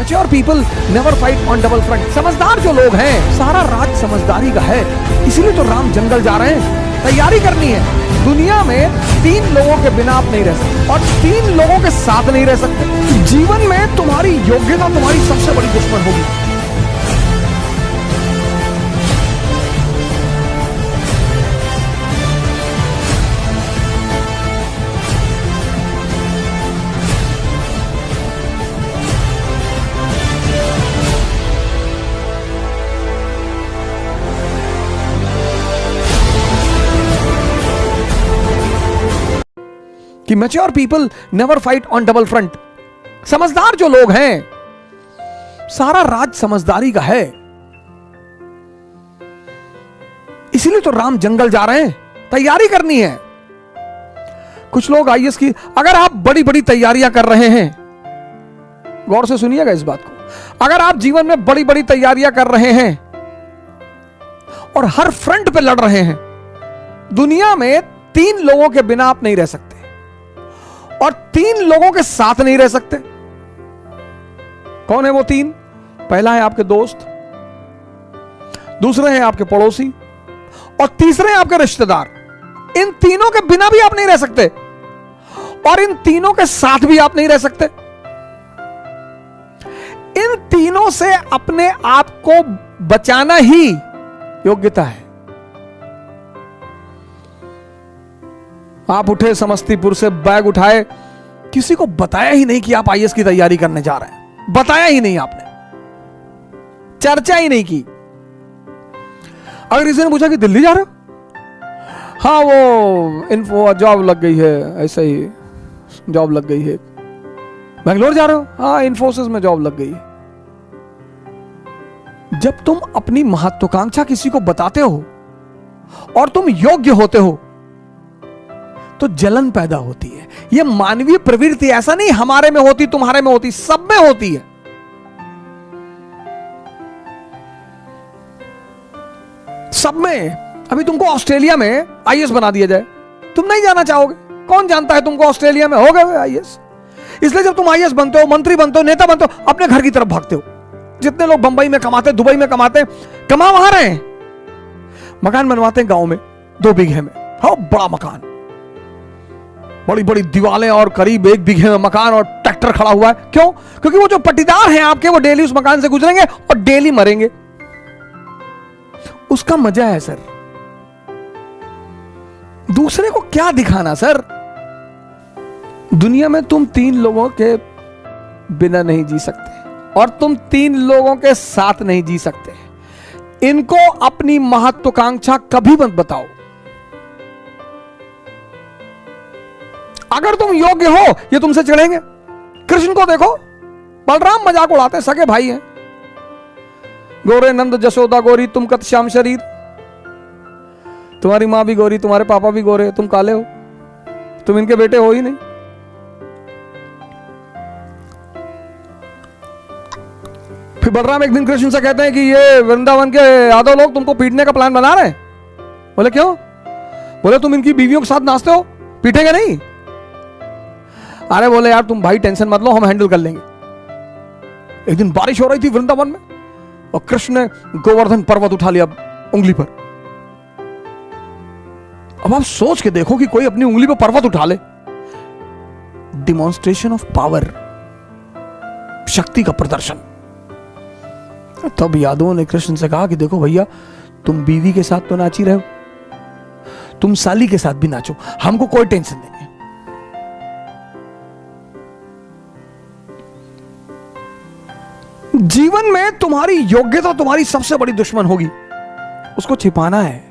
Mature people never fight on double front. समझदार जो लोग हैं, सारा राज समझदारी का है, इसीलिए तो राम जंगल जा रहे हैं। तैयारी करनी है। दुनिया में 3 लोगों के बिना आप नहीं रह सकते और 3 लोगों के साथ नहीं रह सकते। जीवन में तुम्हारी योग्यता तुम्हारी सबसे बड़ी दुश्मन होगी। कि mature people never fight on double front. समझदार जो लोग हैं, सारा राज समझदारी का है, इसीलिए तो राम जंगल जा रहे हैं। तैयारी करनी है। कुछ लोग आईएएस की, अगर आप बड़ी बड़ी तैयारियां कर रहे हैं, गौर से सुनिएगा इस बात को, अगर आप जीवन में बड़ी बड़ी तैयारियां कर रहे हैं और हर फ्रंट पे लड़ रहे हैं, दुनिया में 3 लोगों के बिना आप नहीं रह सकते और 3 लोगों के साथ नहीं रह सकते। कौन है वो 3? पहला है आपके दोस्त, दूसरे हैं आपके पड़ोसी और तीसरे हैं आपके रिश्तेदार। इन तीनों के बिना भी आप नहीं रह सकते और इन तीनों के साथ भी आप नहीं रह सकते। इन तीनों से अपने आप को बचाना ही योग्यता है। आप उठे समस्तीपुर से, बैग उठाए, किसी को बताया ही नहीं कि आप आईएएस की तैयारी करने जा रहे हैं। बताया ही नहीं आपने, चर्चा ही नहीं की। अगर किसी ने पूछा कि दिल्ली जा रहे हो, हाँ वो इन्फो जॉब लग गई है, ऐसे ही जॉब लग गई है। बेंगलोर जा रहे हो, हाँ इन्फोसिस में जॉब लग गई है। जब तुम अपनी महत्वाकांक्षा किसी को बताते हो और तुम योग्य होते हो तो जलन पैदा होती है। यह मानवीय प्रवृत्ति, ऐसा नहीं हमारे में होती, तुम्हारे में होती, सब में होती है। सब में। अभी तुमको ऑस्ट्रेलिया में आईएएस बना दिया जाए, तुम नहीं जाना चाहोगे। कौन जानता है तुमको ऑस्ट्रेलिया में हो गए आईएएस। इसलिए जब तुम आईएएस बनते हो, मंत्री बनते हो, नेता बनते हो, अपने घर की तरफ भागते हो। जितने लोग बंबई में कमाते, दुबई में कमाते, कमा वहां रहे हैं, मकान बनवाते हैं गांव में 2 बीघे में, हाँ बड़ा मकान, बड़ी बड़ी दीवारें और करीब 1 बीघे में मकान और ट्रैक्टर खड़ा हुआ है। क्यों? क्योंकि वो जो पट्टीदार हैं आपके, वो डेली उस मकान से गुजरेंगे और डेली मरेंगे। उसका मजा है सर। दूसरे को क्या दिखाना सर। दुनिया में तुम 3 लोगों के बिना नहीं जी सकते और तुम 3 लोगों के साथ नहीं जी सकते। इनको अपनी महत्वाकांक्षा कभी मत बताओ। अगर तुम योग्य हो, ये तुमसे चिढ़ेंगे। कृष्ण को देखो, बलराम मजाक उड़ाते, सगे भाई हैं। गोरे नंद जसोदा गोरी, तुम कत श्याम शरीर। तुम्हारी मां भी गोरी, तुम्हारे पापा भी गोरे, तुम काले हो, तुम इनके बेटे हो ही नहीं। फिर बलराम एक दिन कृष्ण से कहते हैं कि ये वृंदावन के यादव लोग तुमको पीटने का प्लान बना रहे हैं। बोले क्यों? बोले तुम इनकी बीवियों के साथ नाचते हो, पीटेंगे नहीं? अरे बोले यार तुम भाई टेंशन मत लो, हम हैंडल कर लेंगे। एक दिन बारिश हो रही थी वृंदावन में और कृष्ण ने गोवर्धन पर्वत उठा लिया उंगली पर। अब आप सोच के देखो कि कोई अपनी उंगली पर पर्वत उठा ले। डिमॉन्स्ट्रेशन ऑफ पावर, शक्ति का प्रदर्शन। तब यादवों ने कृष्ण से कहा कि देखो भैया, तुम बीवी के साथ तो नाच ही रहे हो, तुम साली के साथ भी नाचो, हमको कोई टेंशन नहीं है। जीवन में तुम्हारी योग्यता तुम्हारी सबसे बड़ी दुश्मन होगी, उसको छिपाना है।